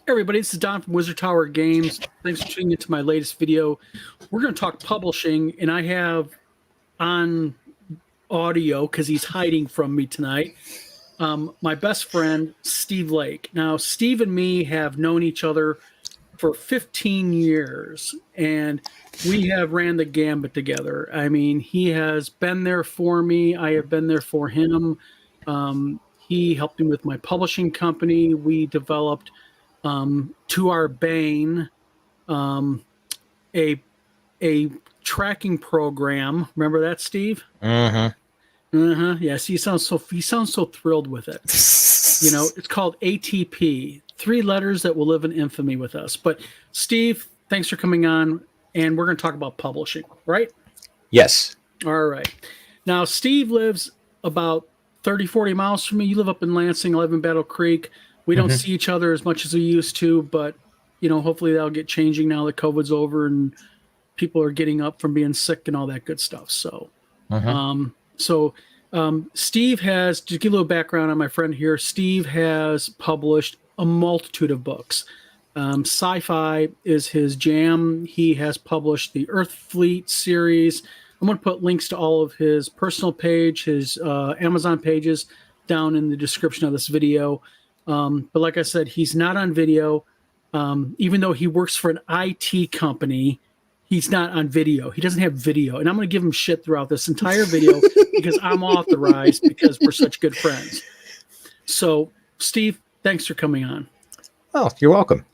Everybody, this is Don from Wizard Tower Games. Thanks for tuning into my latest video. We're going to talk publishing, and I have on audio, because he's hiding from me tonight, my best friend, Steve Lake. Now, Steve and me have known each other for 15 years, and we have ran the gambit together. I mean, he has been there for me. I have been there for him. He helped me with my publishing company. We developed to our bane, a tracking program. Remember that, Steve? Yes, he sounds so thrilled with it. You know, it's called ATP. 3 letters that will live in infamy with us. But Steve, thanks for coming on, and we're going to talk about publishing, right? Yes. All right. Now, Steve lives about 30, 40 miles from me. You live up in Lansing. I live in Battle Creek. We don't see each other as much as we used to, but, you know, hopefully that'll get changing now that COVID's over and people are getting up from being sick and all that good stuff. So, Steve has, to give a little background on my friend here, Steve has published a multitude of books. Sci-fi is his jam. He has published the Earth Fleet series. I'm going to put links to all of his personal page, his Amazon pages down in the description of this video. But like I said, he's not on video. Even though he works for an IT company, he's not on video. He doesn't have video. And I'm going to give him shit throughout this entire video because I'm authorized because we're such good friends. So, Steve, thanks for coming on. Oh, you're welcome.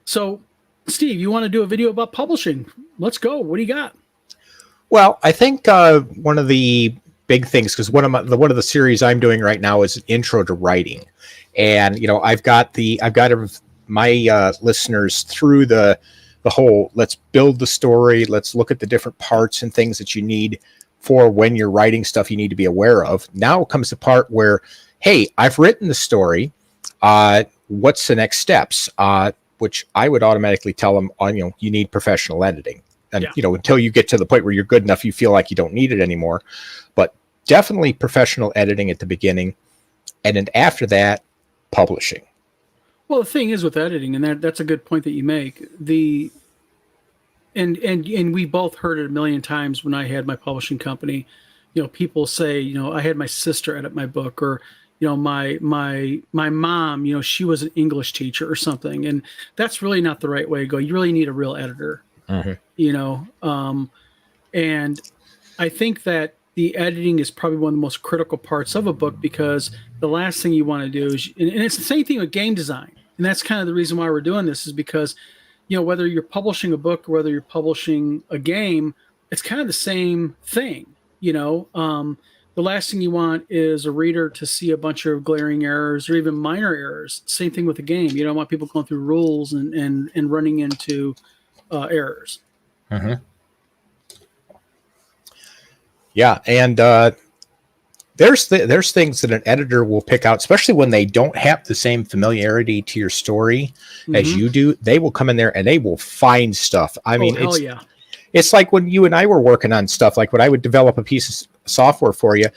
So, Steve, you want to do a video about publishing? Let's go. What do you got? Well, I think one of the big things, because one of the series I'm doing right now is an intro to writing, and you know I've got my listeners through the whole. Let's build the story. Let's look at the different parts and things that you need for when you're writing stuff you need to be aware of. Now comes the part where, hey, I've written the story. What's the next steps? Which I would automatically tell them on, you know, you need professional editing. And, you know, until you get to the point where you're good enough, you feel like you don't need it anymore. But definitely professional editing at the beginning. And then after that, publishing. Well, the thing is with editing, and that's a good point that you make. And we both heard it a million times when I had my publishing company. You know, people say, you know, I had my sister edit my book, or, you know, my mom, you know, she was an English teacher or something. And that's really not the right way to go. You really need a real editor. You know, and I think that the editing is probably one of the most critical parts of a book, because the last thing you want to do is, and it's the same thing with game design. And that's kind of the reason why we're doing this, is because, you know, whether you're publishing a book or whether you're publishing a game, it's kind of the same thing. You know, the last thing you want is a reader to see a bunch of glaring errors or even minor errors. Same thing with a game. You don't want people going through rules and running into errors. Yeah, and there's things that an editor will pick out, especially when they don't have the same familiarity to your story as you do. They will come in there and they will find stuff. I mean, it's like when you and I were working on stuff, like when I would develop a piece of software for you,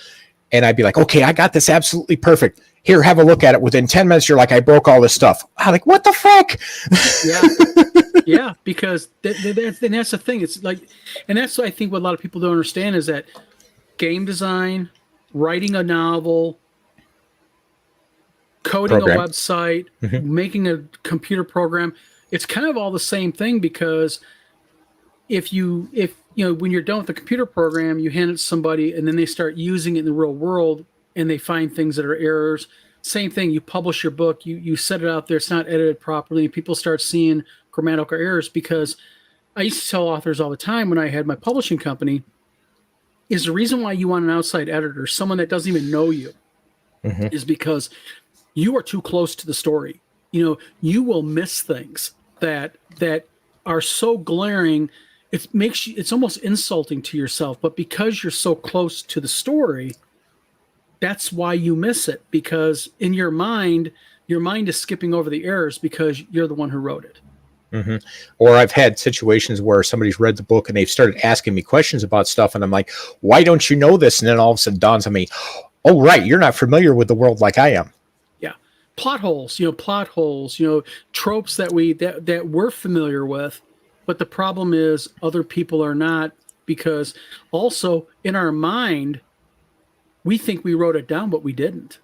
and I'd be like, okay, I got this absolutely perfect. Here, have a look at it. Within 10 minutes, you're like, I broke all this stuff. I'm like, what the fuck? Yeah, because that's the thing. It's like, and that's what I think what a lot of people don't understand is that game design, writing a novel, coding a website, making a computer program, it's kind of all the same thing, because if you know, when you're done with the computer program, you hand it to somebody and then they start using it in the real world and they find things that are errors. Same thing, you publish your book, you set it out there, it's not edited properly, and people start seeing grammatical errors. Because I used to tell authors all the time when I had my publishing company, is the reason why you want an outside editor, someone that doesn't even know you, is because you are too close to the story. You know, you will miss things that are so glaring, it's almost insulting to yourself. But because you're so close to the story, that's why you miss it, because in your mind is skipping over the errors because you're the one who wrote it. Or I've had situations where somebody's read the book and they've started asking me questions about stuff, and I'm like, why don't you know this? And then all of a sudden dawns on me, oh, right, you're not familiar with the world like I am. Yeah. plot holes, tropes that we're familiar with. But the problem is other people are not, because also in our mind, we think we wrote it down, but we didn't.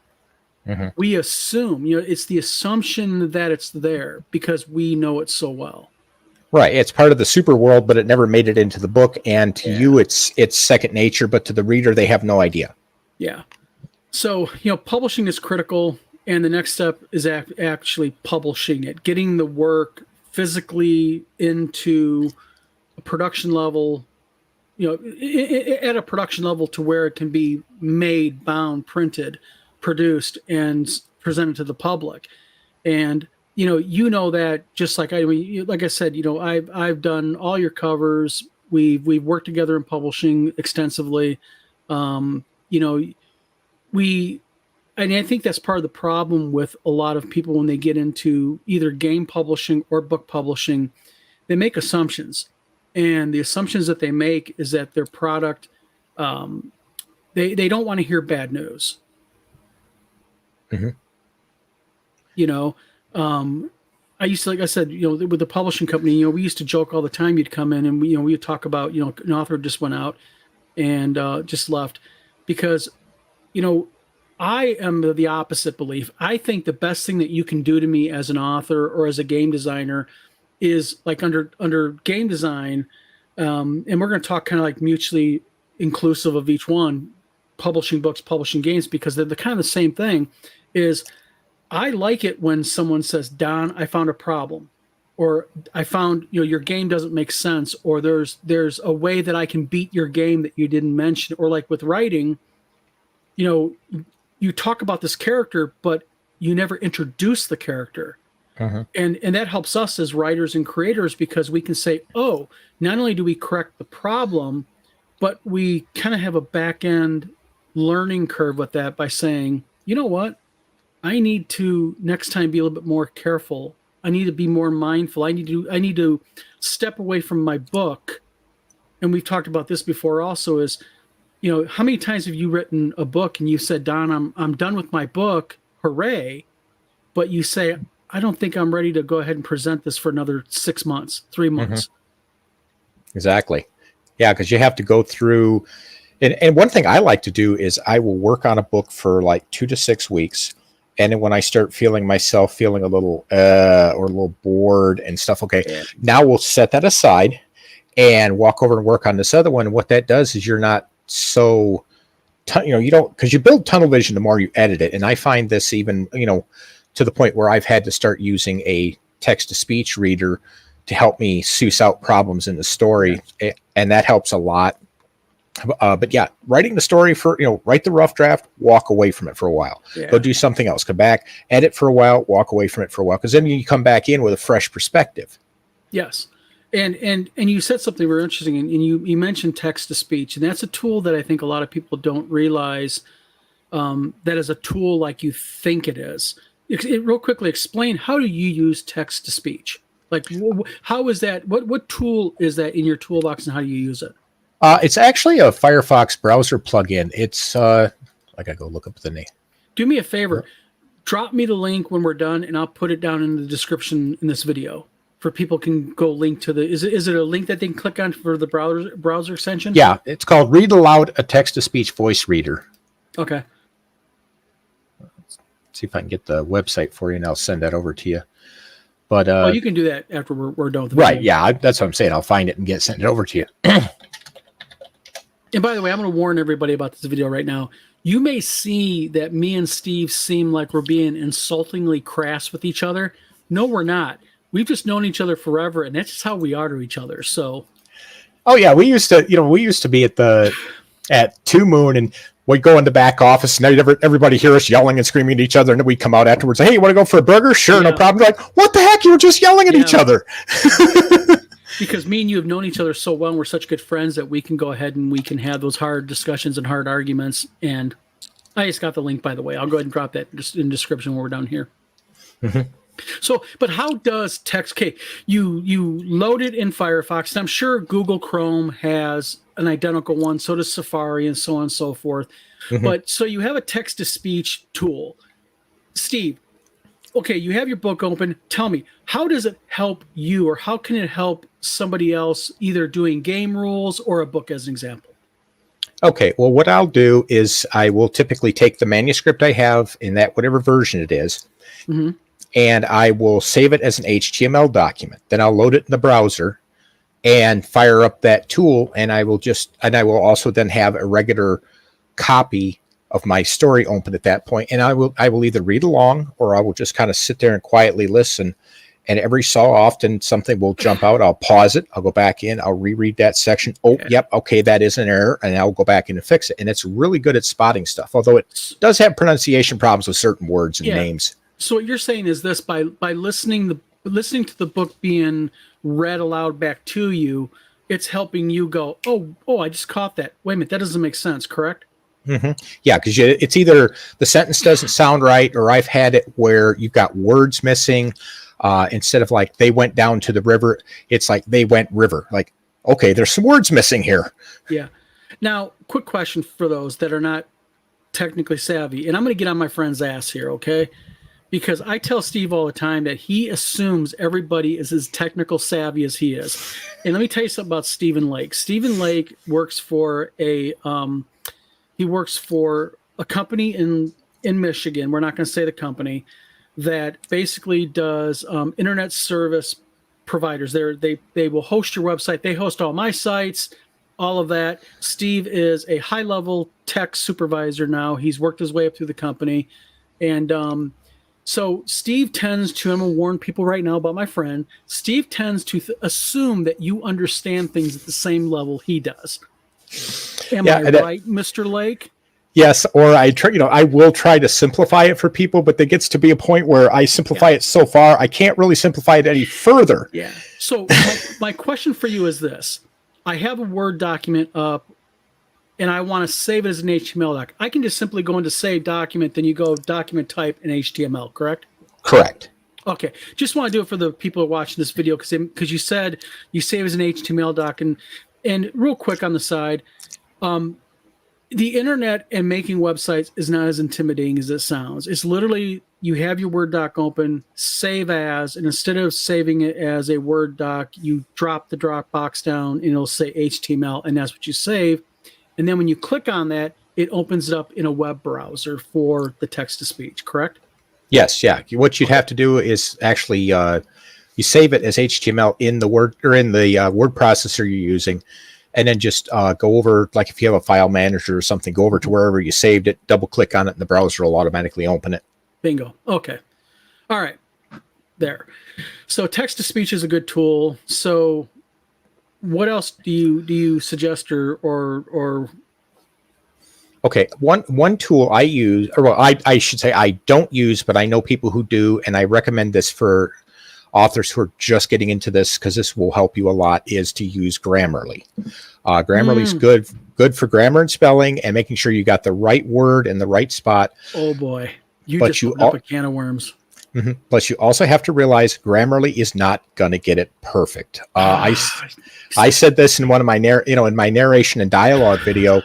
Mm-hmm. We assume, it's the assumption that it's there because we know it so well. Right. It's part of the super world, but it never made it into the book. And to you, it's second nature, but to the reader, they have no idea. Yeah. So, publishing is critical. And the next step is actually publishing it, getting the work physically into a production level, at a production level to where it can be made, bound, printed, produced, and presented to the public. And that just like like I said, I've done all your covers. We've worked together in publishing extensively. And I think that's part of the problem with a lot of people when they get into either game publishing or book publishing. They make assumptions, and the assumptions that they make is that their product, they don't want to hear bad news. Mm-hmm. I used to, like I said, with the publishing company, we used to joke all the time. You'd come in and we would talk about, an author just went out and just left because, I am the opposite belief. I think the best thing that you can do to me as an author or as a game designer is like under game design. And we're going to talk kind of like mutually inclusive of each one, publishing books, publishing games, because they're the kind of the same thing. Is I like it when someone says, Don, I found a problem, or I found, your game doesn't make sense, or there's a way that I can beat your game that you didn't mention. Or like with writing, you talk about this character, but you never introduce the character. Uh-huh. And that helps us as writers and creators, because we can say, oh, not only do we correct the problem, but we kind of have a back end learning curve with that by saying, you know what? I need to next time be a little bit more careful. I need to be more mindful. I need to step away from my book. And we've talked about this before also, is, how many times have you written a book and you said, Don, I'm done with my book. Hooray. But you say, I don't think I'm ready to go ahead and present this for another 6 months, 3 months. Mm-hmm. Exactly. Yeah. Cause you have to go through, and one thing I like to do is I will work on a book for like 2 to 6 weeks. And then when I start feeling myself feeling a little or a little bored and stuff, okay, now we'll set that aside and walk over and work on this other one. And what that does is you're not so, you don't, because you build tunnel vision the more you edit it. And I find this even, to the point where I've had to start using a text-to-speech reader to help me suss out problems in the story. Yeah. And that helps a lot. But yeah, writing the story write the rough draft, walk away from it for a while, go do something else, come back, edit for a while, walk away from it for a while. Because then you come back in with a fresh perspective. Yes. And you said something very interesting, and you mentioned text to speech, and that's a tool that I think a lot of people don't realize that is a tool like you think it is. Real quickly, explain, how do you use text to speech? Like, how is that? What tool is that in your toolbox, and how do you use it? It's actually a Firefox browser plugin. It's I gotta go look up the name. Do me a favor, drop me the link when we're done, and I'll put it down in the description in this video for people can go link to the. Is it a link that they can click on for the browser extension? Yeah, it's called Read Aloud, a text-to-speech voice reader. Okay. Let's see if I can get the website for you, and I'll send that over to you. But you can do that after we're done with the video. Right, yeah, that's what I'm saying. I'll find it and send it over to you. And by the way, I'm going to warn everybody about this video right now. You may see that me and Steve seem like we're being insultingly crass with each other. No, we're not. We've just known each other forever, and that's just how we are to each other. So, oh yeah, we used to be at Two Moon, and we'd go in the back office, and everybody hear us yelling and screaming at each other, and then we'd come out afterwards. Hey, you want to go for a burger? Sure, no problem. Like, what the heck? You were just yelling at each other. Because me and you have known each other so well, and we're such good friends that we can go ahead and we can have those hard discussions and hard arguments. And I just got the link, by the way. I'll go ahead and drop that just in the description when we're down here. Mm-hmm. So, but how does text? Okay, you load it in Firefox, and I'm sure Google Chrome has an identical one. So does Safari, and so on and so forth. Mm-hmm. But so you have a text-to-speech tool. Steve, okay, you have your book open. Tell me, how does it help you, or how can it help somebody else either doing game rules or a book as an example? Okay, well, what I'll do is I will typically take the manuscript I have in that whatever version it is, Mm-hmm. and I will save it as an HTML document. Then I'll load it in the browser and fire up that tool, and I will also then have a regular copy of my story open at that point, and I will either read along or I will just kind of sit there and quietly listen. And every so often something will jump out. I'll pause it. I'll go back in. I'll reread that section. Oh, Okay. yep. Okay, that is an error. And I'll go back in and fix it. And it's really good at spotting stuff, although it does have pronunciation problems with certain words and Yeah. names. So what you're saying is this: by listening to the book being read aloud back to you, it's helping you go, oh, I just caught that. Wait a minute, that doesn't make sense. Correct? Mm-hmm. Yeah, because it's either the sentence doesn't sound right, or I've had it where you've got words missing. Instead of like they went down to the river, it's like they went river. Like, okay, there's some words missing here. Yeah. Now, quick question for those that are not technically savvy, and I'm going to get on my friend's ass here, okay? Because I tell Steve all the time that he assumes everybody is as technical savvy as he is. And let me tell you something about Stephen Lake. Stephen Lake works for a company in Michigan. We're not going to say the company, that basically does internet service providers. They will host your website. They host all my sites, all of that. Steve is a high level tech supervisor now. He's worked his way up through the company, and so Steve tends to, I'm going to warn people right now about my friend, Steve tends to assume that you understand things at the same level he does. Am I right, Mr. Lake? Yes, or I will try to simplify it for people, but there gets to be a point where I simplify it so far, I can't really simplify it any further. Yeah. So my question for you is this. I have a Word document up, and I want to save it as an HTML doc. I can just simply go into Save Document, then you go Document Type in HTML, correct? Correct. Okay. Just want to do it for the people who are watching this video, because you said you save as an HTML doc. And real quick on the side, the internet and making websites is not as intimidating as it sounds. It's literally, you have your Word doc open, save as, and instead of saving it as a Word doc, you drop the Dropbox down and it'll say HTML, and that's what you save. And then when you click on that, it opens it up in a web browser for the text to speech, correct? Yes, yeah. What you'd have to do is actually you save it as HTML in the Word or in the word processor you're using. And then just go over, like if you have a file manager or something, go over to wherever you saved it, double click on it, and the browser will automatically open it. Bingo. Okay. All right. There. So text to speech is a good tool. So what else do you suggest or Okay, one tool I use, or well, I should say I don't use, but I know people who do, and I recommend this for authors who are just getting into this because this will help you a lot, is to use Grammarly. Grammarly is good for grammar and spelling and making sure you got the right word in the right spot. Oh boy, you just opened up a can of worms. Mm-hmm. Plus, you also have to realize Grammarly is not going to get it perfect. I said this in one of my in my narration and dialogue video,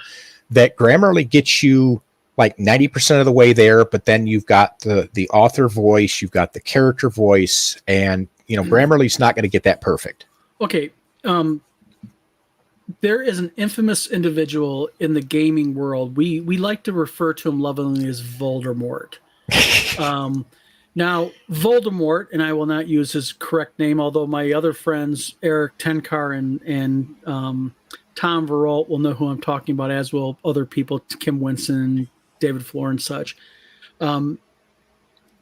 that Grammarly gets you like 90% of the way there, but then you've got the author voice, you've got the character voice, and Grammarly's not going to get that perfect. Okay. There is an infamous individual in the gaming world. We like to refer to him lovingly as Voldemort. Now, Voldemort, and I will not use his correct name, although my other friends, Eric Tenkar and Tom Verrolt, will know who I'm talking about, as will other people, Kim Winson, David Floor, and such.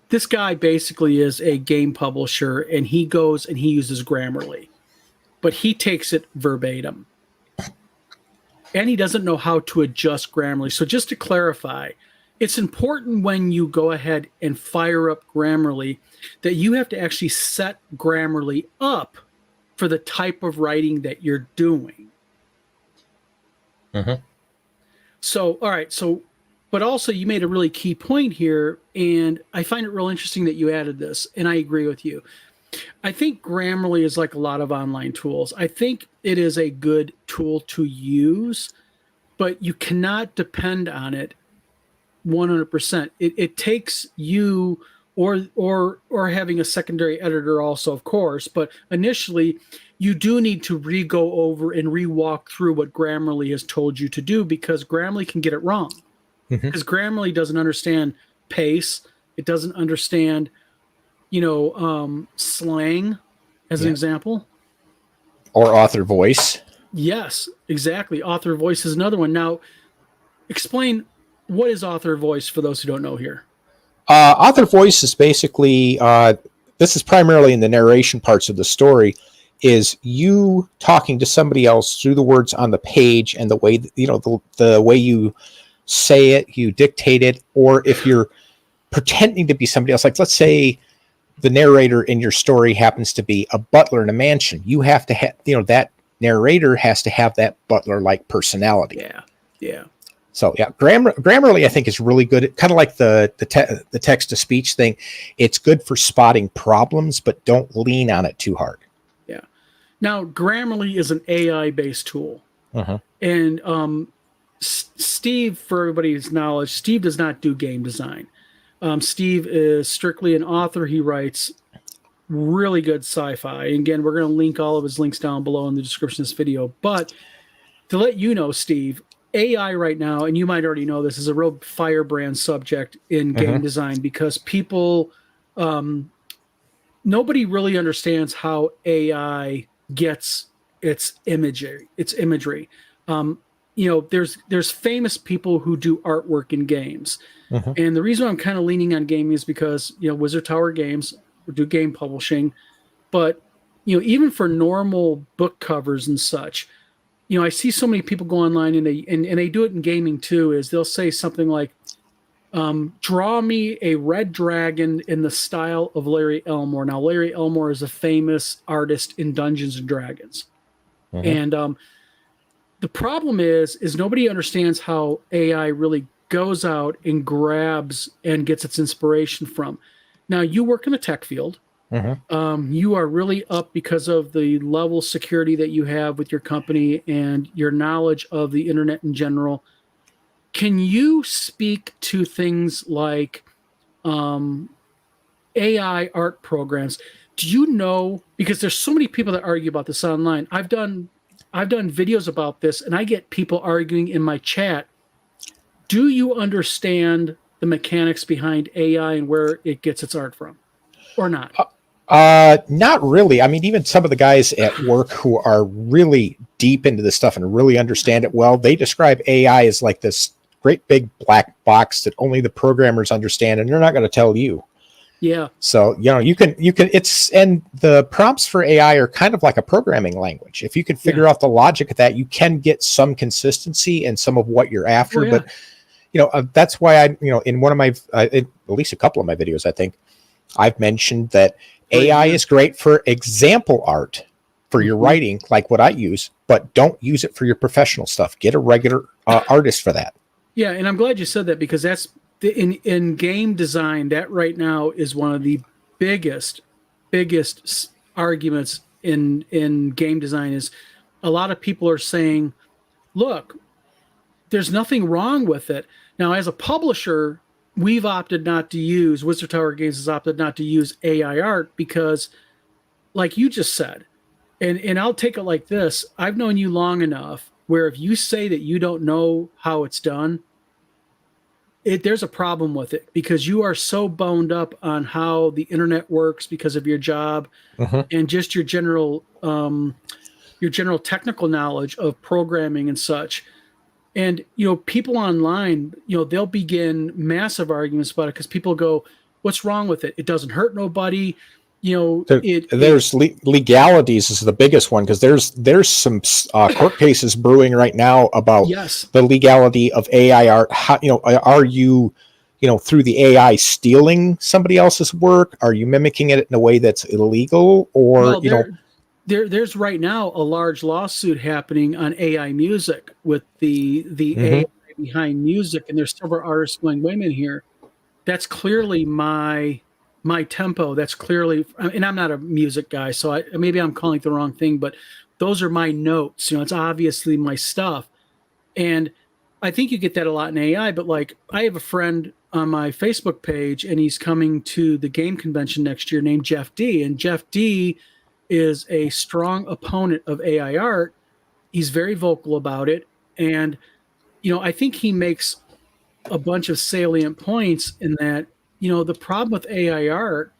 This guy basically is a game publisher, and he goes and he uses Grammarly, but he takes it verbatim. And he doesn't know how to adjust Grammarly. So just to clarify, it's important when you go ahead and fire up Grammarly that you have to actually set Grammarly up for the type of writing that you're doing. Mm-hmm. So, all right. So, but also you made a really key point here, and I find it real interesting that you added this, and I agree with you. I think Grammarly is like a lot of online tools. I think it is a good tool to use, but you cannot depend on it 100%. It takes you or having a secondary editor also, of course. But initially, you do need to re-go over and re-walk through what Grammarly has told you to do, because Grammarly can get it wrong. Because Grammarly doesn't understand pace. It doesn't understand, slang, as an example. Or author voice. Yes, exactly. Author voice is another one. Now, explain, what is author voice for those who don't know here? Author voice is basically, this is primarily in the narration parts of the story, is you talking to somebody else through the words on the page and the way, the way you say it, you dictate it, or if you're pretending to be somebody else, like let's say the narrator in your story happens to be a butler in a mansion, you have to have, that narrator has to have that butler-like personality. Yeah. So yeah, Grammarly I think is really good. Kind of like the text-to-speech thing. It's good for spotting problems, but don't lean on it too hard. Yeah. Now, Grammarly is an AI-based tool. And Steve, for everybody's knowledge, Steve does not do game design. Steve is strictly an author. He writes really good sci-fi. And again, we're going to link all of his links down below in the description of this video. But to let you know, Steve, AI right now, and you might already know this, is a real firebrand subject in game design, because people, nobody really understands how AI gets its imagery. There's famous people who do artwork in games. And the reason I'm kind of leaning on gaming is because, Wizard Tower Games do game publishing, but, even for normal book covers and such, I see so many people go online and they do it in gaming too, is they'll say something like, draw me a red dragon in the style of Larry Elmore. Now, Larry Elmore is a famous artist in Dungeons and Dragons. And the problem is nobody understands how AI really goes out and grabs and gets its inspiration from. Now, you work in the tech field. You are really up because of the level of security that you have with your company and your knowledge of the internet in general. Can you speak to things like AI art programs? Do you know, because there's so many people that argue about this online. I've done videos about this, and I get people arguing in my chat. Do you understand the mechanics behind AI and where it gets its art from, or not? Not really. I mean, even some of the guys at work who are really deep into this stuff and really understand it well, they describe AI as like this great big black box that only the programmers understand, and they're not going to tell you. Yeah. So, you can, and the prompts for AI are kind of like a programming language. If you can figure out the logic of that, you can get some consistency and some of what you're after. But, that's why in one of my, at least a couple of my videos, I think I've mentioned that AI is great for example art for your writing, like what I use, but don't use it for your professional stuff. Get a regular artist for that. Yeah. And I'm glad you said that, because that's, in game design, that right now is one of the biggest arguments in game design. Is a lot of people are saying, look, there's nothing wrong with it. Now, as a publisher, we've opted not to use, Wizard Tower Games has opted not to use AI art because, like you just said, and I'll take it like this, I've known you long enough where if you say that you don't know how it's done, there's a problem with it, because you are so boned up on how the internet works because of your job and just your general technical knowledge of programming and such. And, people online, they'll begin massive arguments about it because people go, what's wrong with it? It doesn't hurt nobody. There's legalities is the biggest one, because there's some court cases brewing right now about the legality of AI art. How, are you, through the AI stealing somebody else's work? Are you mimicking it in a way that's illegal? Or, there's right now a large lawsuit happening on AI music with the AI behind music, and there's several artists going, wait a minute here, that's clearly my tempo. That's clearly, and I'm not a music guy, so maybe I'm calling it the wrong thing, but those are my notes. It's obviously my stuff. And I think you get that a lot in AI, but like I have a friend on my Facebook page, and he's coming to the game convention next year, named Jeff D. And Jeff D is a strong opponent of AI art. He's very vocal about it. And, I think he makes a bunch of salient points in that, the problem with AI art,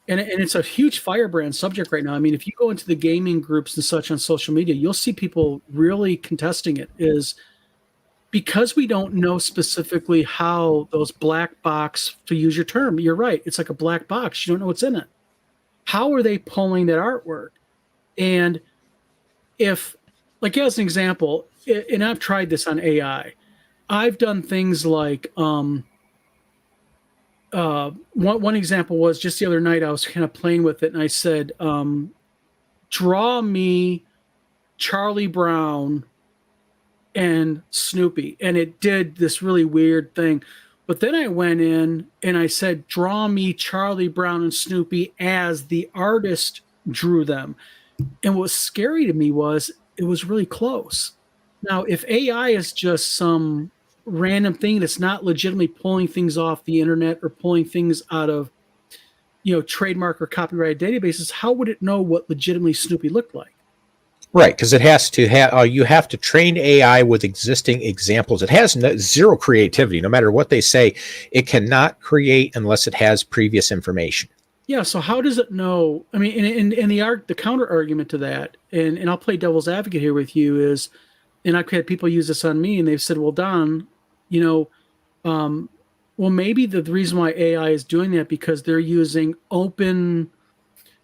and it's a huge firebrand subject right now. I mean, if you go into the gaming groups and such on social media, you'll see people really contesting it, is because we don't know specifically how those black box, to use your term, you're right, it's like a black box. You don't know what's in it. How are they pulling that artwork? And if, like, as an example, and I've tried this on AI, I've done things like, one example was just the other night, I was kind of playing with it, and I said, draw me Charlie Brown and Snoopy. And it did this really weird thing. But then I went in and I said, draw me Charlie Brown and Snoopy as the artist drew them. And what was scary to me was it was really close. Now, if AI is just some random thing that's not legitimately pulling things off the internet or pulling things out of, trademark or copyright databases, how would it know what legitimately Snoopy looked like? Right, because it has to have, you have to train AI with existing examples. It has zero creativity. No matter what they say, it cannot create unless it has previous information. Yeah, so how does it know? I mean, and the counter argument to that, and I'll play devil's advocate here with you, is, and I've had people use this on me, and they've said, well, Don, well, maybe the reason why AI is doing that because they're using open,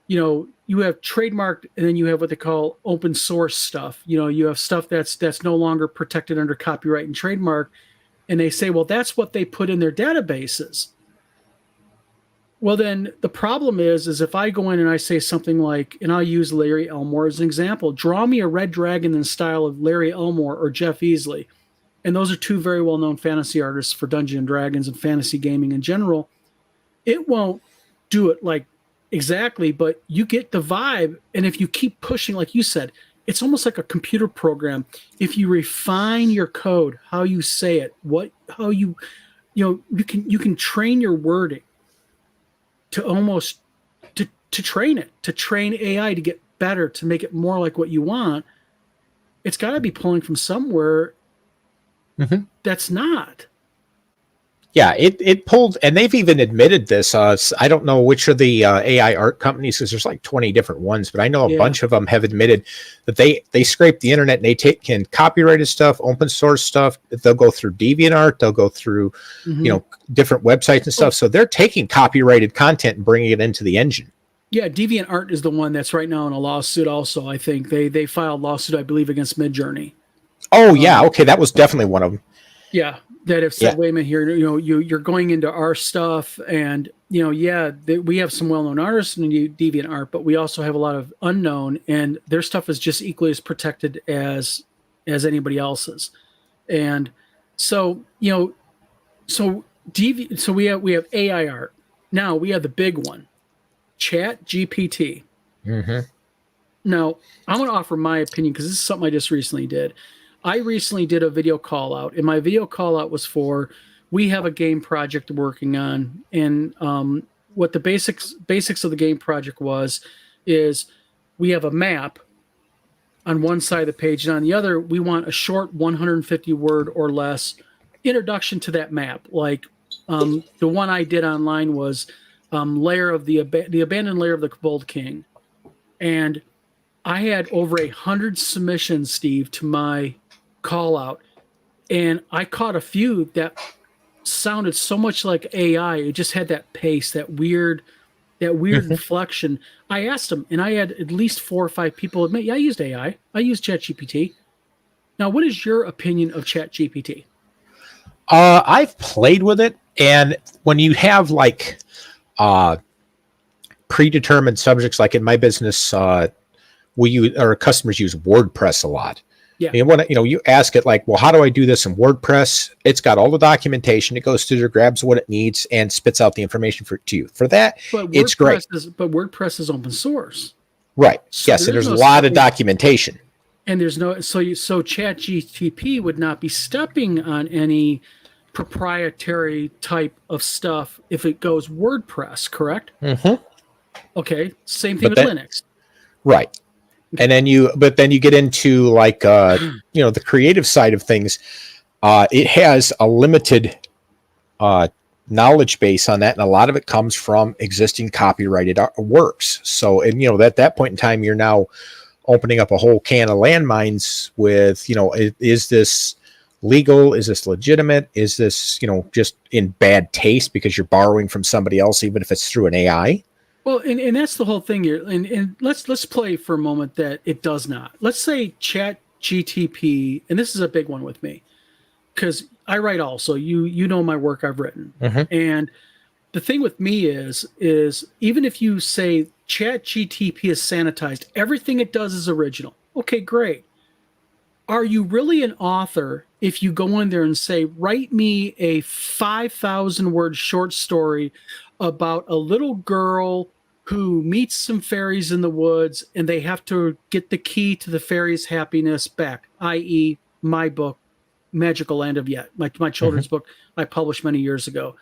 you have trademarked, and then you have what they call open source stuff. You have stuff that's no longer protected under copyright and trademark, and they say, well, that's what they put in their databases. Well, then the problem is if I go in and I say something like, and I'll use Larry Elmore as an example, draw me a red dragon in the style of Larry Elmore or Jeff Easley. And those are two very well-known fantasy artists for Dungeons and Dragons and fantasy gaming in general. It won't do it like exactly, but you get the vibe. And if you keep pushing, like you said, it's almost like a computer program. If you refine your code, how you say it, you can train your wording to almost to train it, to train AI to get better, to make it more like what you want. It's got to be pulling from somewhere. Mm-hmm. That's not. Yeah, it pulled, and they've even admitted this. I don't know which of the AI art companies, because there's like 20 different ones, but I know a bunch of them have admitted that they scrape the internet and they can copyrighted stuff, open source stuff. They'll go through DeviantArt, they'll go through different websites and stuff. So they're taking copyrighted content and bringing it into the engine. Yeah, DeviantArt is the one that's right now in a lawsuit. Also, I think they filed a lawsuit, I believe, against Midjourney. Oh yeah, okay, that was definitely one of them. Yeah, that have said, wait a minute here, you're going into our stuff, and we have some well-known artists in DeviantArt, but we also have a lot of unknown, and their stuff is just equally as protected as anybody else's. And so so we have AI art. Now we have the big one, Chat GPT. Mm-hmm. Now I'm going to offer my opinion because this is something I just recently did. I recently did a video call out, and my video call out was we have a game project working on, and what the basics of the game project is we have a map on one side of the page, and on the other, we want a short 150 word or less introduction to that map. Like the one I did online was lair of the abandoned lair of the Kobold King, and I had over 100 submissions, Steve, to my call out, and I caught a few that sounded so much like AI. It just had that pace, that weird inflection. I asked them, and I had at least 4 or 5 people admit, yeah, I used AI. I used ChatGPT. Now, what is your opinion of ChatGPT? I've played with it, and when you have like predetermined subjects, like in my business, our customers use WordPress a lot. Yeah. You ask it like, well, how do I do this in WordPress? It's got all the documentation. It goes through there, grabs what it needs, and spits out the information to you. For that, it's great. But WordPress is open source. Right. So yes, and there's a lot of documentation. And there's no so ChatGPT would not be stepping on any proprietary type of stuff if it goes WordPress, correct? Mm-hmm. Okay, same thing But with that, Linux. right. And then you get into like, the creative side of things. It has a limited knowledge base on that, and a lot of it comes from existing copyrighted works. So, and at that point in time, you're now opening up a whole can of landmines with, is this legal? Is this legitimate? Is this, just in bad taste because you're borrowing from somebody else, even if it's through an AI? Well, and that's the whole thing here. And let's play for a moment that it does not. Let's say Chat GTP, and this is a big one with me because I write also. You know my work I've written, and the thing with me is even if you say Chat GTP is sanitized, everything it does is original. Okay, great. Are you really an author if you go in there and say, write me a 5,000 word short story about a little girl who meets some fairies in the woods and they have to get the key to the fairy's happiness back, i.e., my book, Magical Land of Yet, my children's book I published many years ago.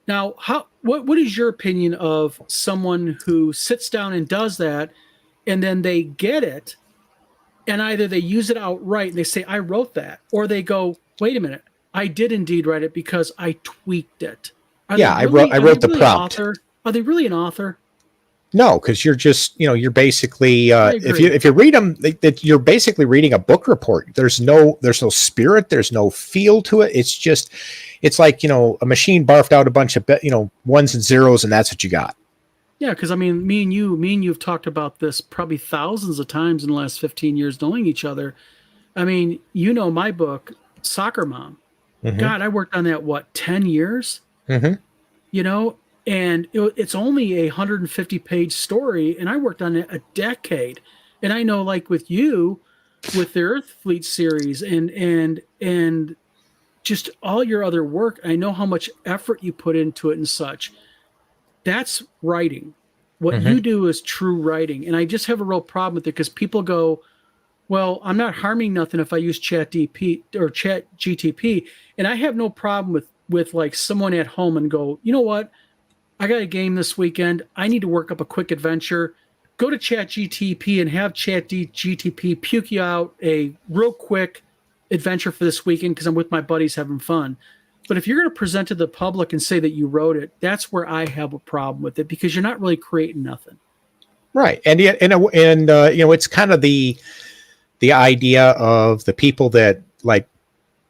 Now, what is your opinion of someone who sits down and does that and then they get it and either they use it outright and they say, I wrote that, or they go, wait a minute, I did indeed write it because I tweaked it. I wrote the prompt. Are they really an author? No, because you're just, you're basically, if you read them, you're basically reading a book report. There's no spirit. There's no feel to it. It's like, a machine barfed out a bunch of, ones and zeros, and that's what you got. Yeah. Because me and you have talked about this probably thousands of times in the last 15 years knowing each other. I mean, my book, Soccer Mom. God, I worked on that, 10 years? And it's only a 150-page story, and I worked on it a decade. And I know, like with you, with the Earth Fleet series and just all your other work, I know how much effort you put into it and such. That's writing. What you do is true writing. And I just have a real problem with it because people go, well, I'm not harming nothing if I use Chat GTP. And I have no problem with like someone at home and go, you know what? I got a game this weekend. I need to work up a quick adventure. Go to Chat GTP and have Chat GTP puke you out a real quick adventure for this weekend because I'm with my buddies having fun. But if you're going to present to the public and say that you wrote it, that's where I have a problem with it because you're not really creating nothing. Right. And it's kind of the idea of the people that like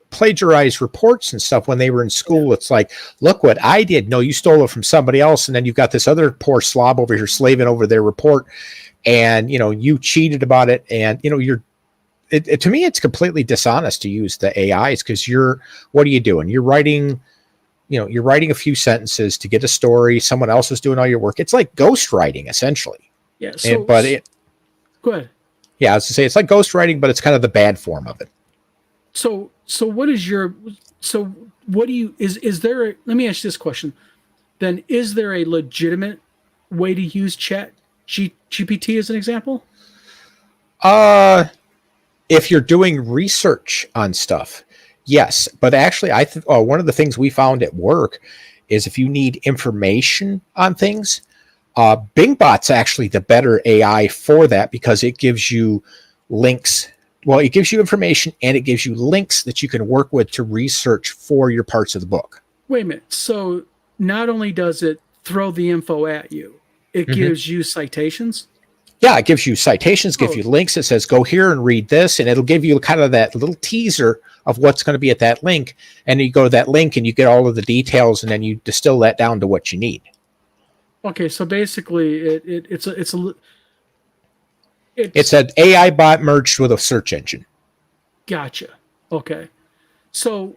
plagiarize reports and stuff when they were in school. It's like, look what I did. No, you stole it from somebody else. And then you've got this other poor slob over here slaving over their report. And, you cheated about it. And, to me, it's completely dishonest to use the AIs because what are you doing? You're writing a few sentences to get a story. Someone else is doing all your work. It's like ghostwriting essentially. Yeah. Go ahead. Yeah. I was to say it's like ghostwriting, but it's kind of the bad form of it. So what is is there let me ask you this question then, is there a legitimate way to use Chat GPT as an example? If you're doing research on stuff, yes, but actually one of the things we found at work is if you need information on things, BingBot's actually the better AI for that because it gives you links. Well, it gives you information and it gives you links that you can work with to research for your parts of the book. Wait a minute. So not only does it throw the info at you, it gives you citations? Yeah, it gives you citations, gives you links. It says, go here and read this. And it'll give you kind of that little teaser of what's going to be at that link. And you go to that link and you get all of the details and then you distill that down to what you need. Okay, so basically it's an AI bot merged with a search engine. Gotcha. Okay. So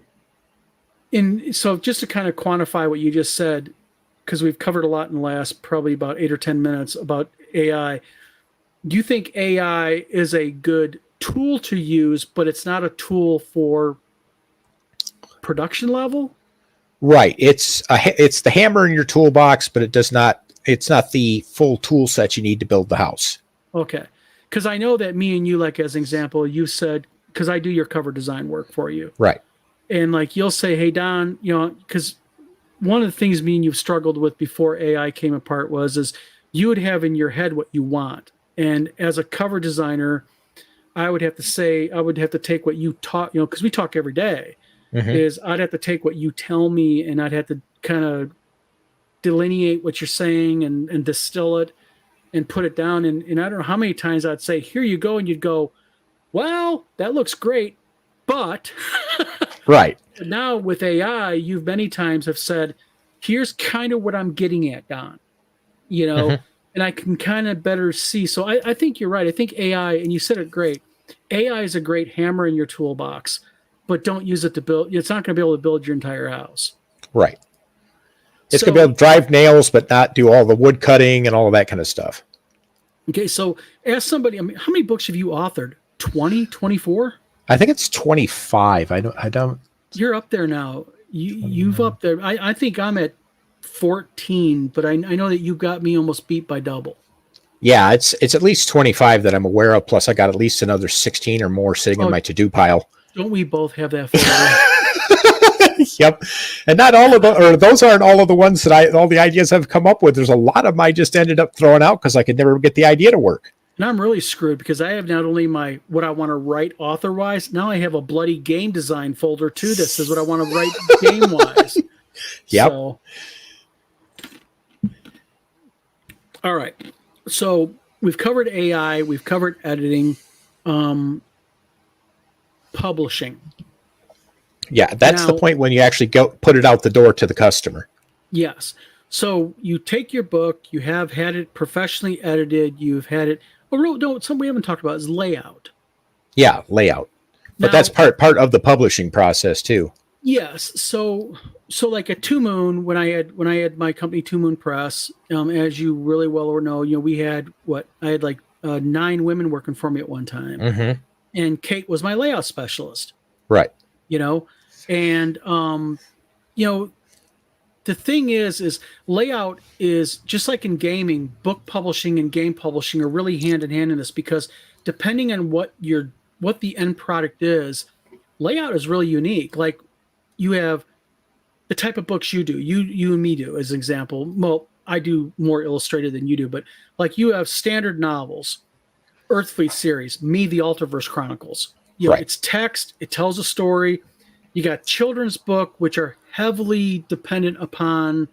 just to kind of quantify what you just said, because we've covered a lot in the last probably about 8 or 10 minutes about AI, do you think AI is a good tool to use, but it's not a tool for production level? Right. It's the hammer in your toolbox, but it's not the full tool set you need to build the house. Okay. Because I know that me and you, like as an example, you said, because I do your cover design work for you. Right. And like you'll say, hey Don, because one of the things me and you've struggled with before AI came apart is you would have in your head what you want. And as a cover designer, I would have to take what you taught, because we talk every day, Mm-hmm. is I'd have to take what you tell me and I'd have to kind of delineate what you're saying and distill it and put it down. And I don't know how many times I'd say, here you go. And you'd go, well, that looks great. But Right. now with AI, you've many times have said, here's kind of what I'm getting at, Don, Mm-hmm. and I can kind of better see. So I think you're right. I think AI, and you said it great, AI is a great hammer in your toolbox, but don't use it to build. It's not going to be able to build your entire house. Right. It's going to be So, able to drive nails, but not do all the wood cutting and all of that kind of stuff. okay. So as somebody, I mean, how many books have you authored? 20, 24? I think it's 25. I don't. You're up there now. You've up there. I think I'm at 14, but I know that you got me almost beat by double. Yeah, it's at least 25 that I'm aware of. Plus, I got at least another 16 or more sitting in my to-do pile. Don't we both have that photo? Yep. And not all of those aren't all of the ones that all the ideas I've come up with. There's a lot of them I just ended up throwing out because I could never get the idea to work. And I'm really screwed because I have not only what I want to write author wise, now I have a bloody game design folder too that says what I want to write game wise. Yep. So, all right. So we've covered AI, we've covered editing, publishing. Yeah, that's the point when you actually go put it out the door to the customer. Yes. So you take your book, you have had it professionally edited, you've had it. Oh, no, something we haven't talked about is layout. Yeah, layout. But that's part of the publishing process too. Yes. So like at Two Moon, when I had my company Two Moon Press, as you really well know, we had I had like 9 women working for me at one time, mm-hmm. and Kate was my layout specialist. Right. And the thing is layout is just like in gaming, book publishing and game publishing are really hand in hand in this, because depending on what the end product is, layout is really unique. Like you have the type of books you do, you and me do as an example. Well, I do more illustrated than you do, but like you have standard novels, Earthfleet series, Me, the Alterverse Chronicles. Right. It's text, it tells a story. You got children's book, which are heavily dependent upon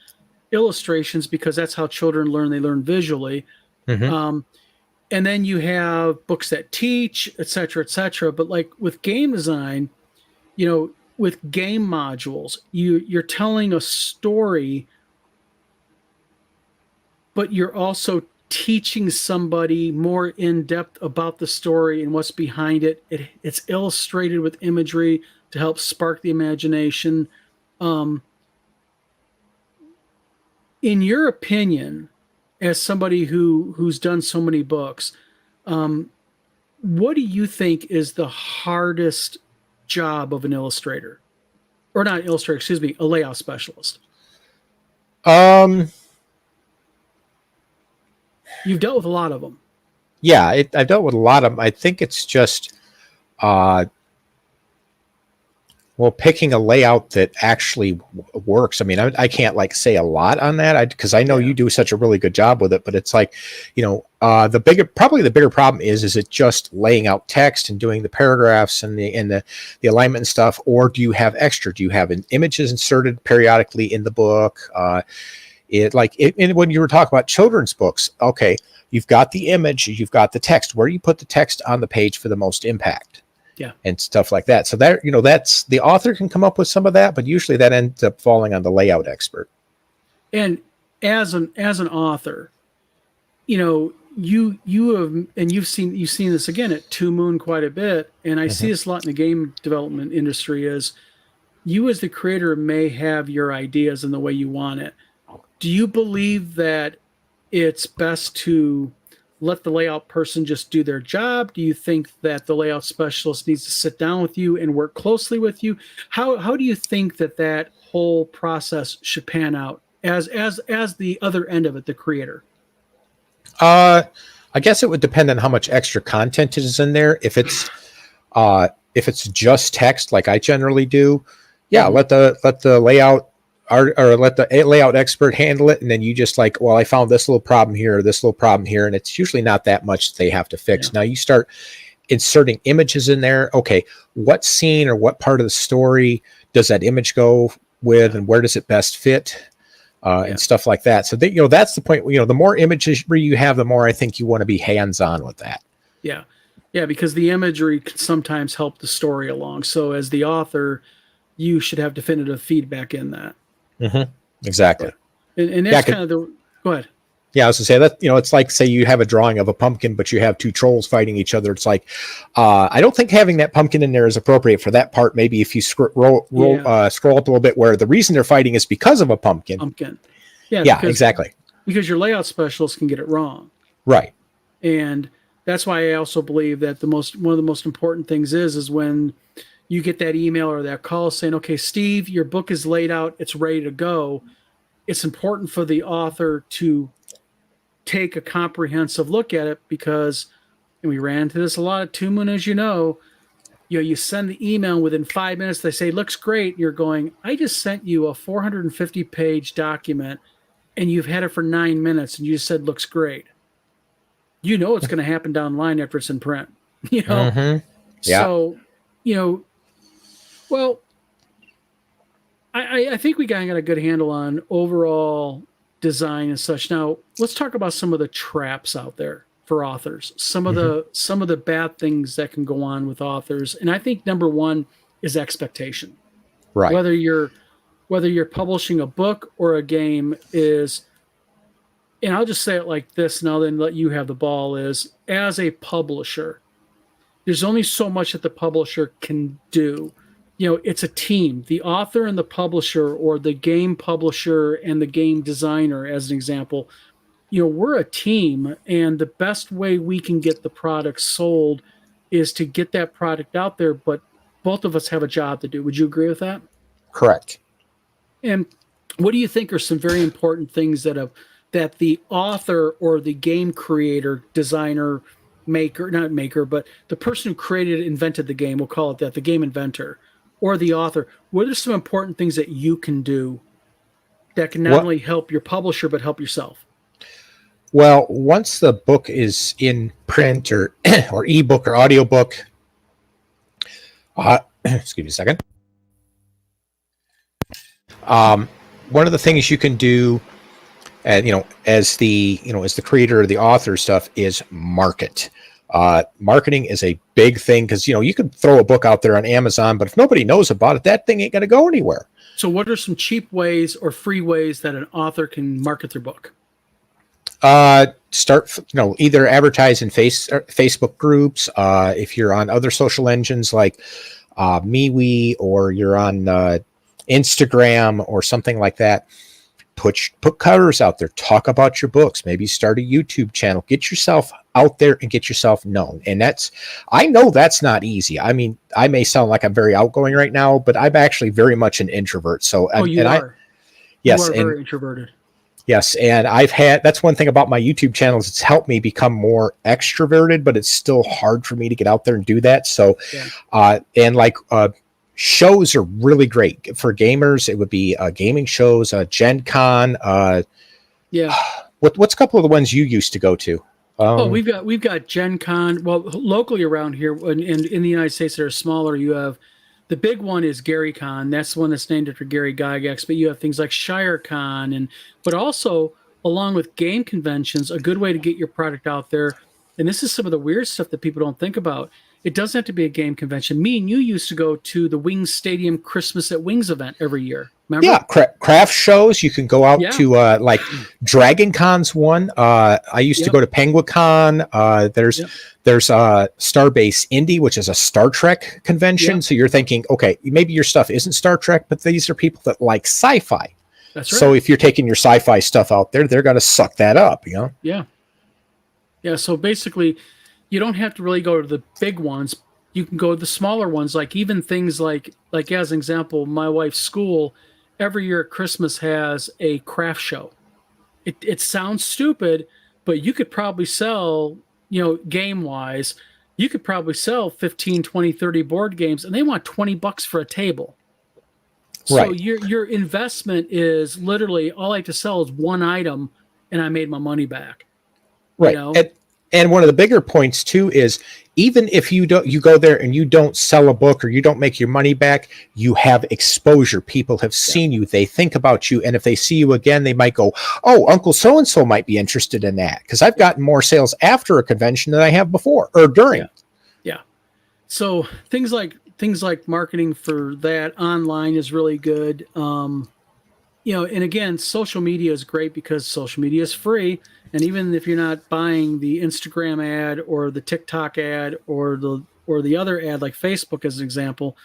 illustrations because that's how children learn. They learn visually. Mm-hmm. And then you have books that teach, et cetera, et cetera. But like with game design, with game modules, you're telling a story, but you're also teaching somebody more in depth about the story and what's behind it. It's illustrated with imagery to help spark the imagination. In your opinion, as somebody who's done so many books, what do you think is the hardest job of an illustrator? Or not illustrator, excuse me, a layout specialist? You've dealt with a lot of them. Yeah, I've dealt with a lot of them. I think it's just, picking a layout that actually works. I mean, I can't say a lot on that because I know you do such a really good job with it. But it's like, the bigger problem is it just laying out text and doing the paragraphs and the alignment and stuff, or do you have extra? Do you have images inserted periodically in the book? When you were talking about children's books, okay, you've got the image, you've got the text. Where do you put the text on the page for the most impact? Yeah. And stuff like that. So that, that's the author can come up with some of that, but usually that ends up falling on the layout expert. And as an author, you have, and you've seen this again at Two Moon quite a bit. And I see this a lot in the game development industry is you as the creator may have your ideas and the way you want it. Do you believe that it's best to let the layout person just do their job? Do you think that the layout specialist needs to sit down with you and work closely with you? How do you think that whole process should pan out as the other end of it, the creator? I guess it would depend on how much extra content is in there. If it's just text, like I generally do, Yeah, let the layout or let the layout expert handle it, and then you just like, well, I found this little problem here, or this little problem here, and it's usually not that much they have to fix. Yeah. Now you start inserting images in there. Okay, what scene or what part of the story does that image go with, and where does it best fit, and stuff like that. So that, that's the point. The more images you have, the more I think you want to be hands-on with that. Yeah. Yeah, because the imagery can sometimes help the story along. So as the author, you should have definitive feedback in that. Exactly. And that's kind of the, go ahead. Yeah, I was gonna say that, it's like, say you have a drawing of a pumpkin, but you have two trolls fighting each other. It's like, I don't think having that pumpkin in there is appropriate for that part. Maybe if you scroll up a little bit, where the reason they're fighting is because of a pumpkin. Yeah, exactly. Because your layout specialist can get it wrong. Right. And that's why I also believe that one of the most important things is when you get that email or that call saying, okay, Steve, your book is laid out, it's ready to go. It's important for the author to take a comprehensive look at it, because, and we ran into this a lot at Two Moon, as you know, you send the email, within 5 minutes they say, looks great. And you're going, I just sent you a 450-page document and you've had it for 9 minutes and you just said, looks great. It's going to happen down the line after it's in print, So, well, I think we got a good handle on overall design and such. Now let's talk about some of the traps out there for authors. Some of the bad things that can go on with authors. And I think number one is expectation. Right. Whether you're publishing a book or a game is, and I'll just say it like this, and I'll then let you have the ball, is as a publisher, there's only so much that the publisher can do. It's a team. The author and the publisher, or the game publisher and the game designer, as an example, we're a team, and the best way we can get the product sold is to get that product out there, but both of us have a job to do. Would you agree with that? Correct. And what do you think are some very important things that the author or the game creator, designer, not maker, but the person who invented the game, we'll call it that, the game inventor, or the author, what are some important things that you can do that can not only help your publisher, but help yourself? Well, once the book is in print or ebook or audiobook, excuse me a second. One of the things you can do, as the creator or the author stuff, is market. Marketing is a big thing, because you can throw a book out there on Amazon, but if nobody knows about it, that thing ain't going to go anywhere. So what are some cheap ways or free ways that an author can market their book? Start, either advertise in Facebook groups. If you're on other social engines like MeWe, or you're on Instagram or something like that, put covers out there, talk about your books, maybe start a YouTube channel, get yourself out there and get yourself known. And I know that's not easy. I mean, I may sound like I'm very outgoing right now, but I'm actually very much an introvert. So, you are very introverted. Yes. And that's one thing about my YouTube channels. It's helped me become more extroverted, but it's still hard for me to get out there and do that. So, shows are really great for gamers. It would be gaming shows, Gen Con. What's a couple of the ones you used to go to? We've got Gen Con. Well, locally around here in the United States that are smaller, you have the big one is Gary Con. That's the one that's named after Gary Gygax. But you have things like Shire Con, but also along with game conventions, a good way to get your product out there. And this is some of the weird stuff that people don't think about. It doesn't have to be a game convention. Me and you used to go to the Wings Stadium Christmas at Wings event every year. Remember? Yeah, craft shows. You can go out to like Dragon Con's one. I used to go to Penguin Con. There's Starbase Indy, which is a Star Trek convention. So you're thinking, okay, maybe your stuff isn't Star Trek, but these are people that like sci-fi. That's right. So if you're taking your sci-fi stuff out there, they're going to suck that up, Yeah. Yeah. So basically, you don't have to really go to the big ones. You can go to the smaller ones, like even things like as an example, my wife's school every year at Christmas has a craft show. It sounds stupid, but you could probably sell, game wise, you could probably sell 15, 20, 30 board games, and they want $20 for a table. So Right. your investment is literally all I have to sell is one item, and I made my money back. You Right. know, And one of the bigger points too is even if you go there and you don't sell a book or you don't make your money back, you have exposure. People have yeah, seen you, they think about you, and if they see you again, they might go, "Oh, Uncle so and so might be interested in that," because I've yeah, gotten more sales after a convention than I have before or yeah, during. yeah. So things like marketing for that online is really good. And again, social media is great because social media is free. And even if you're not buying the Instagram ad or the TikTok ad or the other ad like Facebook as an example,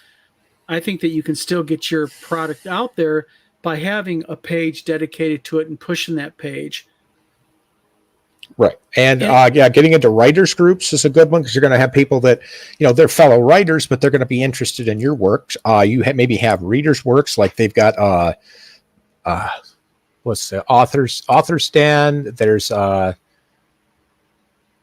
I think that you can still get your product out there by having a page dedicated to it and pushing that page. Right. And And yeah, getting into writers groups is a good one because you're going to have people that, they're fellow writers, but they're going to be interested in your work. Maybe have readers works like they've got, uh, what's the author stand. There's, I'm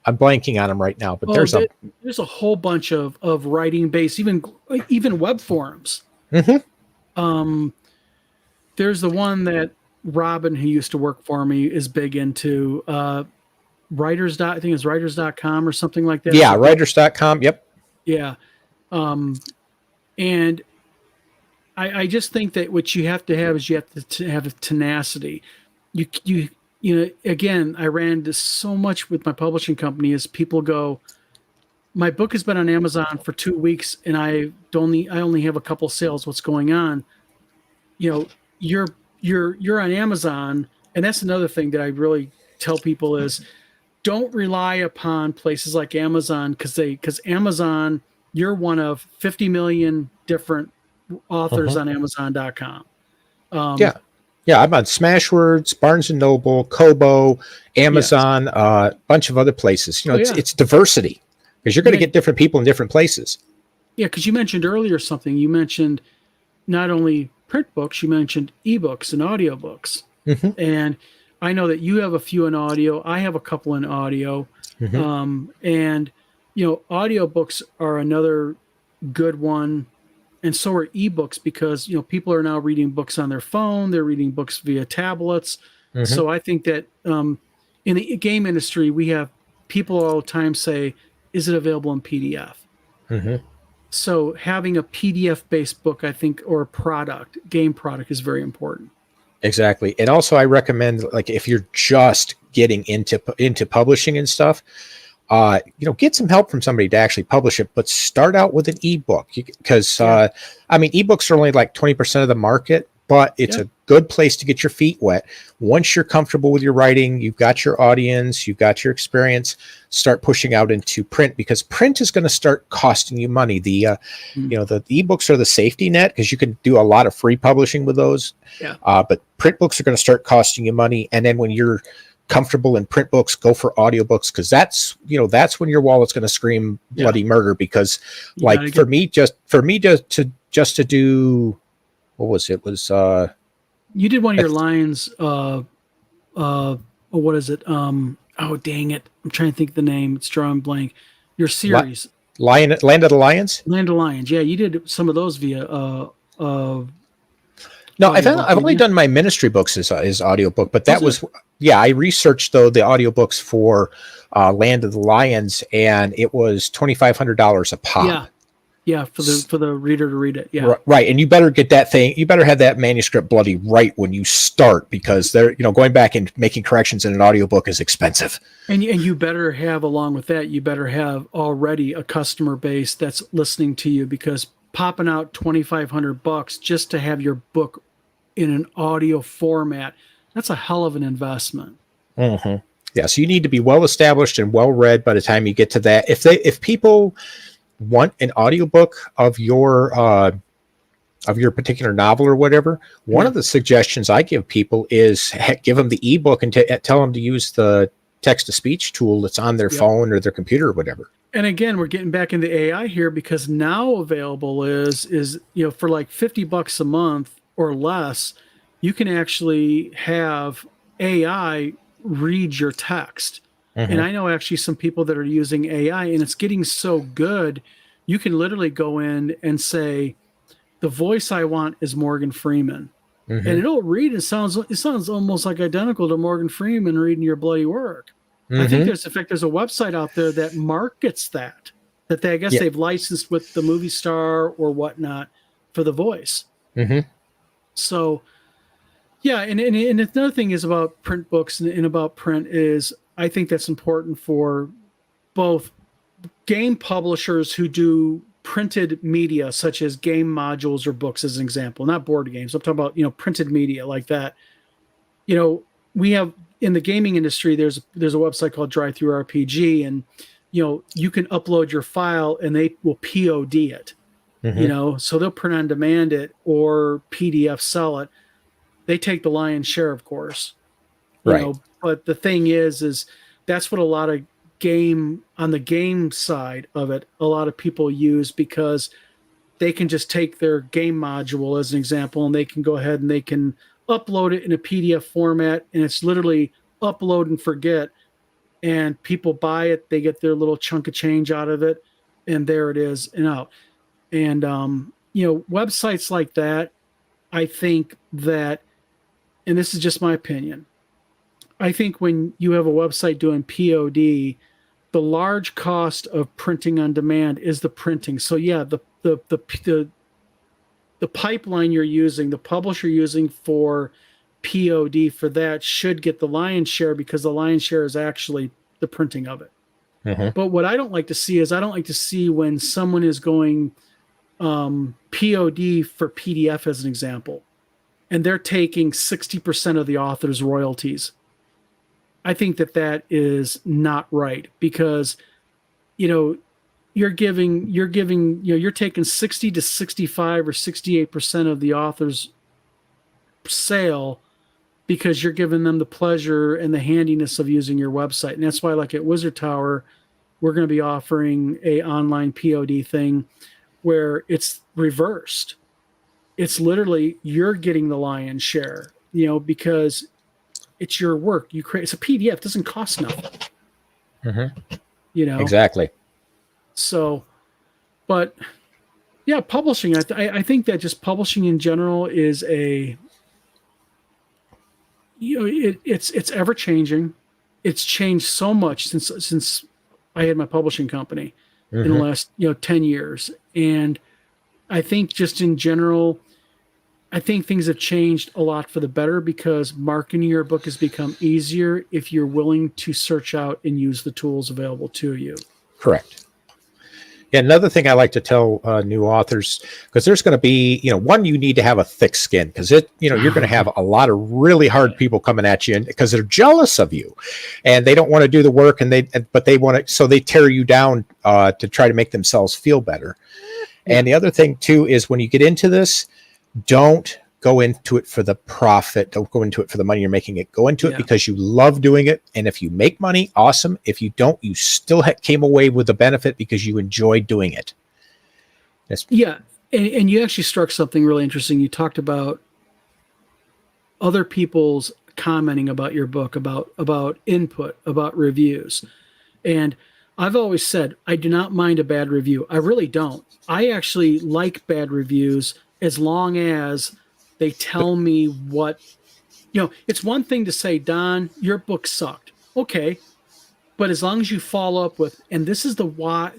blanking on them right now, but oh, there's a, there's a whole bunch of writing based, even web forums. Mhm. Um, there's the one that Robin, who used to work for me, is big into. I think it's writers.com or something like that. It's Yeah, a big, writers.com. Yep. yeah. Um, and I just think that what you have to have is you have to have a tenacity. Again, I ran into so much with my publishing company is people go, my book has been on Amazon for 2 weeks and I only have a couple sales. What's going on? You know, you're on Amazon, and that's another thing that I really tell people is don't rely upon places like Amazon because Amazon, you're one of 50 million different authors Mhm. on Amazon.com. Yeah. Um, Yeah. I'm on Smashwords, Barnes and Noble, Kobo, yes. Amazon, a bunch of other places. Oh It's yeah. it's diversity because you're going to Yeah. get different people in different places. Yeah. Because you mentioned earlier something. You mentioned not only print books, you mentioned ebooks and audiobooks. Hmm. And I know that you have a few in audio. I have a couple in audio. Hmm. And audiobooks are another good one, and so are ebooks because people are now reading books on their phone, they're reading books via tablets. Hmm. So I think that in the game industry we have people all the time say, is it available in PDF? Hmm. So having a PDF based book, I think, or a game product, is very important. Exactly. And also I recommend, like, if you're just getting into publishing and stuff, get some help from somebody to actually publish it, but start out with an ebook because, Yeah, ebooks are only like 20% of the market, but it's yeah, a good place to get your feet wet. Once you're comfortable with your writing, you've got your audience, you've got your experience, start pushing out into print because print is going to start costing you money. mm, The ebooks are the safety net because you can do a lot of free publishing with those. yeah, But print books are going to start costing you money. And then when you're comfortable in print books, go for audiobooks because that's when your wallet's going to scream yeah. bloody murder. Because You got like to for get. me, just to do what was it was You did one of I your th- lines. Oh, what is it? Oh, dang it! I'm trying to think of the name. It's drawing blank. Your Li- series, Land of the Lions. Land of Lions. Yeah, you did some of those via No, audiobook, I've didn't only you? done my ministry books as audiobook, but that Was it? was, yeah, I researched though the audiobooks for Land of the Lions, and it was $2,500 a pop. Yeah, yeah. For the reader to read it. Yeah, Right, and you better get that thing. You better have that manuscript bloody right when you start because going back and making corrections in an audiobook is expensive. and you better have, along with that, you better have already a customer base that's listening to you, because popping out $2,500 just to have your book in an audio format, that's a hell of an investment. Hmm. Yeah, so you need to be well established and well read by the time you get to that. If people want an audiobook of your particular novel or whatever, one Yeah. of the suggestions I give people is give them the ebook and tell them to use the text to speech tool that's on their Yep. phone or their computer or whatever. And again, we're getting back into AI here because now available is for like $50 a month or less, you can actually have AI read your text. And Hmm. I know actually some people that are using AI, and it's getting so good, you can literally go in and say, the voice I want is Morgan Freeman. Mm-hmm. And it'll read, it sounds almost like identical to Morgan Freeman reading your bloody work. Mm-hmm. I think there's a website out there that markets that I guess they've licensed with the movie star or whatnot for the voice. Mm-hmm. So, yeah, and another thing is about print books and about print is I think that's important for both game publishers who do printed media, such as game modules or books, as an example, not board games. I'm talking about, printed media like that. We have in the gaming industry, there's a website called Drive Through RPG, and you can upload your file and they will POD it. Mm-hmm. So they'll print on demand it or PDF sell it. They take the lion's share, of course. Right. But the thing is that's what a lot of on the game side of it, a lot of people use, because they can just take their game module as an example and they can go ahead and they can upload it in a PDF format, and it's literally upload and forget, and people buy it, they get their little chunk of change out of it, and there it is and out. And websites like that, I think that, and this is just my opinion, I think when you have a website doing POD, the large cost of printing on demand is the printing. So yeah, the pipeline you're using, the publisher using for POD for that should get the lion's share, because the lion's share is actually the printing of it. Mm-hmm. But what I don't like to see when someone is going POD for PDF, as an example, and they're taking 60% of the author's royalties. I think that is not right, because, you're taking 60 to 65 or 68% of the author's sale, because you're giving them the pleasure and the handiness of using your website. And that's why, like at Wizard Tower, we're going to be offering a online POD thing where it's reversed. It's literally you're getting the lion's share, because it's your work. You create. It's a PDF. It doesn't cost nothing. Mm-hmm. Exactly. So, but yeah, publishing. I think that just publishing in general is it's ever changing. It's changed so much since I had my publishing company in the last 10 years, and I think just in general, I think things have changed a lot for the better, because marketing your book has become easier if you're willing to search out and use the tools available to you. Correct. Yeah, another thing I like to tell new authors, because there's going to be, one, you need to have a thick skin, because you're going to have a lot of really hard people coming at you, because they're jealous of you, and they don't want to do the work, but they want to, so they tear you down to try to make themselves feel better. Yeah. And the other thing too is, when you get into this, don't go into it for the profit. Don't go into it for the money you're making it. Go into it because you love doing it. And if you make money, awesome. If you don't, you still came away with the benefit because you enjoyed doing it. Yeah. And you actually struck something really interesting. You talked about other people's commenting about your book, about input, about reviews. And I've always said, I do not mind a bad review. I really don't. I actually like bad reviews, as long as they tell me what, it's one thing to say, Don, your book sucked. Okay. But as long as you follow up with, and this is why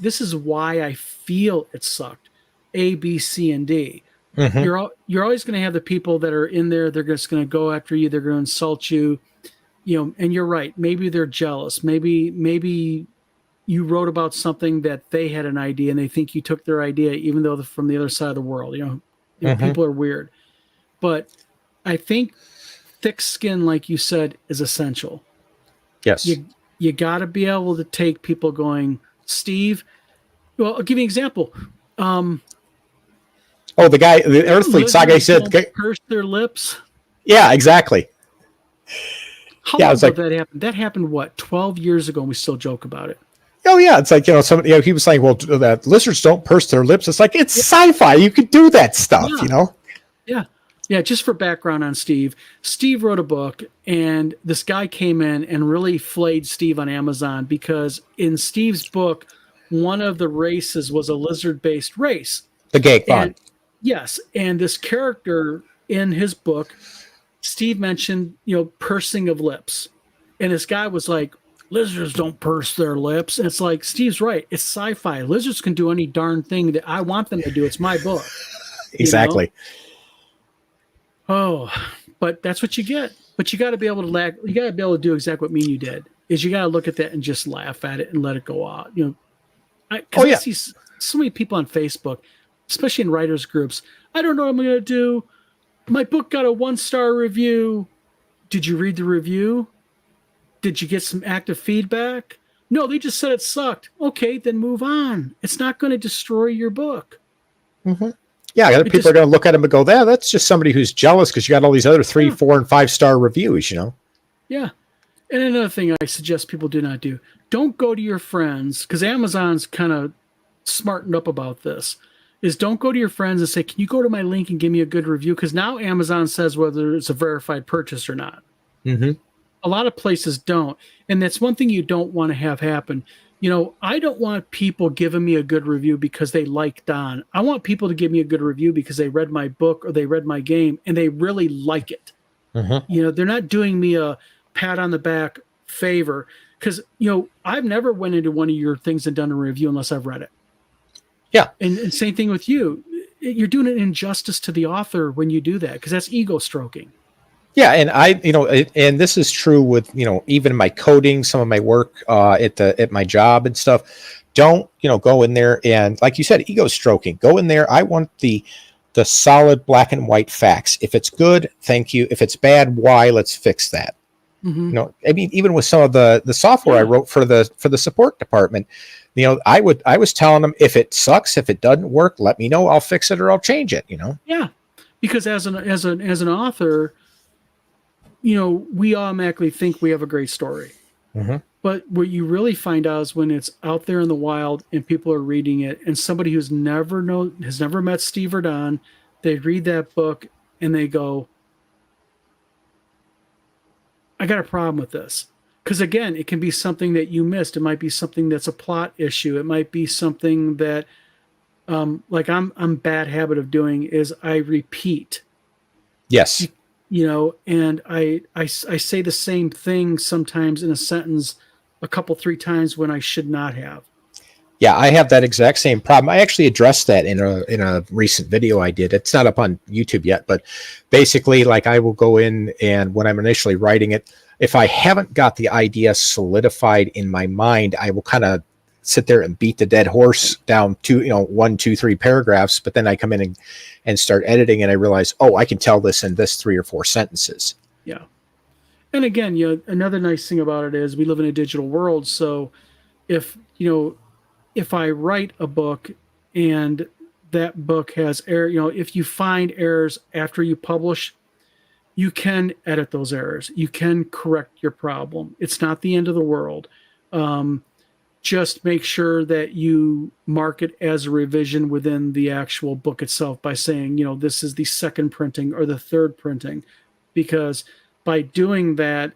I feel it sucked, A, B, C, and D. Mm-hmm. You're always going to have the people that are in there. They're just going to go after you. They're going to insult you, and you're right. Maybe they're jealous. Maybe you wrote about something that they had an idea and they think you took their idea, even though they're from the other side of the world. People are weird. But I think thick skin, like you said, is essential. Yes. You got to be able to take people going, Steve. Well, I'll give you an example. The Earthfleet saga said, purse their lips. Yeah, exactly. How long ago that happened? That happened, 12 years ago, and we still joke about it. Oh yeah, it's like, somebody, he was saying, well, that lizards don't purse their lips. It's like, it's sci-fi. You could do that stuff, Yeah. Just for background on Steve wrote a book, and this guy came in and really flayed Steve on Amazon, because in Steve's book, one of the races was a lizard-based race. The Gagmon. Yes, and this character in his book, Steve mentioned, pursing of lips. And this guy was like, lizards don't purse their lips. And it's like, Steve's right. It's sci-fi. Lizards can do any darn thing that I want them to do. It's my book. Exactly. Oh, but that's what you get. But you got to be able to do exactly what me and you did. Is you got to look at that and just laugh at it and let it go out. I see so many people on Facebook, especially in writers groups. I don't know what I'm going to do. My book got a 1-star review. Did you read the review? Did you get some active feedback? No, they just said it sucked. Okay, then move on. It's not going to destroy your book. Mm-hmm. Yeah, other people are going to look at him and go, that's just somebody who's jealous because you got all these other 3, 4, and 5-star reviews, Yeah. And another thing I suggest people do not do, don't go to your friends, because Amazon's kind of smartened up about this, is don't go to your friends and say, can you go to my link and give me a good review? Because now Amazon says whether it's a verified purchase or not. Mm-hmm. A lot of places don't. And that's one thing you don't want to have happen. I don't want people giving me a good review because they like Don. I want people to give me a good review because they read my book or they read my game and they really like it. Mm-hmm. They're not doing me a pat on the back favor because, I've never went into one of your things and done a review unless I've read it. Yeah. And same thing with you. You're doing an injustice to the author when you do that because that's ego stroking. Yeah, and and this is true with, even my coding, some of my work at my job and stuff. Don't, go in there and, like you said, ego stroking. Go in there. I want the solid black and white facts. If it's good, thank you. If it's bad, why? Let's fix that. Mm-hmm. I mean, even with some of the software I wrote for the support department, I was telling them, if it sucks, if it doesn't work, let me know. I'll fix it or I'll change it. Yeah, because as an author, we automatically think we have a great story. Mm-hmm. But what you really find out is when it's out there in the wild and people are reading it, and somebody has never met Steve or Don, they read that book and they go, I got a problem with this. Because again, it can be something that you missed. It might be something that's a plot issue. It might be something that, like I'm bad habit of doing is I repeat. Yes. And I say the same thing sometimes in a sentence a couple, 3 times when I should not have. Yeah, I have that exact same problem. I actually addressed that in a recent video I did. It's not up on YouTube yet, but basically, like, I will go in and when I'm initially writing it, if I haven't got the idea solidified in my mind, I will kind of sit there and beat the dead horse down to 1, 2, 3 paragraphs. But then I come in and start editing, and I realize, I can tell this in this 3 or 4 sentences. Yeah, and again, another nice thing about it is we live in a digital world. So if I write a book and that book has error, if you find errors after you publish, you can edit those errors. You can correct your problem. It's not the end of the world. Just make sure that you mark it as a revision within the actual book itself by saying, this is the second printing or the third printing, because by doing that,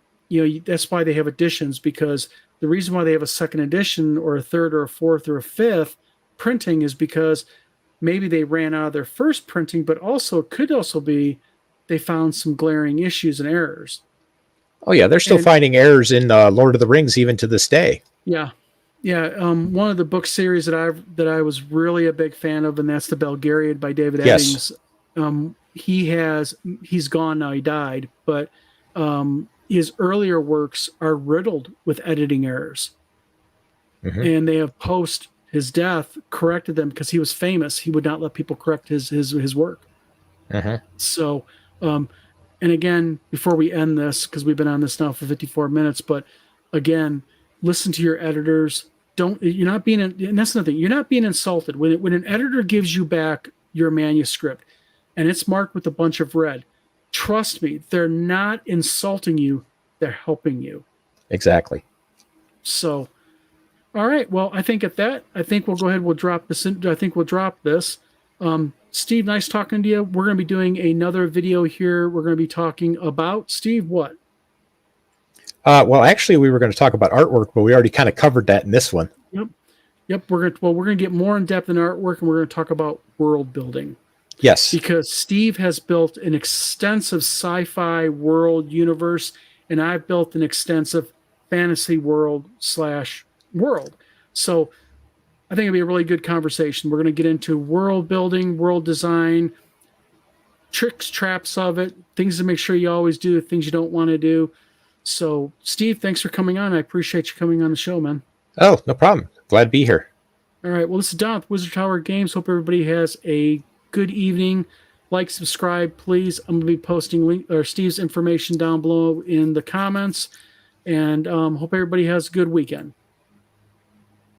that's why they have editions, because the reason why they have a second edition or a third or a fourth or a fifth printing is because maybe they ran out of their first printing, but also it could also be they found some glaring issues and errors. Oh yeah, they're still finding errors in Lord of the Rings even to this day. Yeah. Yeah, one of the book series that I was really a big fan of, and that's the Belgariad by David Eddings. He's gone now. He died, but his earlier works are riddled with editing errors, and they have post his death corrected them because he was famous. He would not let people correct his work. So, and again, before we end this, because we've been on this now for 54 minutes, but again, listen to your editors. You're not being, and that's another thing, you're not being insulted. When an editor gives you back your manuscript and it's marked with a bunch of red, trust me, they're not insulting you, they're helping you. Exactly. So, all right. Well, I think we'll go ahead. We'll drop this in. I think we'll drop this. Steve, nice talking to you. We're going to be doing another video here. We're going to be talking about, Steve, what? Well, actually, we were going to talk about artwork, but we already kind of covered that in this one. Yep. We're going to get more in depth in artwork, and we're going to talk about world building. Yes. because Steve has built an extensive sci-fi world universe, and I've built an extensive fantasy world/world. So I think it'll be a really good conversation. We're going to get into world building, world design, tricks, traps of it, things to make sure you always do, things you don't want to do. So, Steve, thanks for coming on. I appreciate you coming on the show, man. Oh, no problem. Glad to be here. All right. Well, this is Don with Wizard Tower Games. Hope everybody has a good evening. Like, subscribe, please. I'm going to be posting Steve's information down below in the comments. And hope everybody has a good weekend.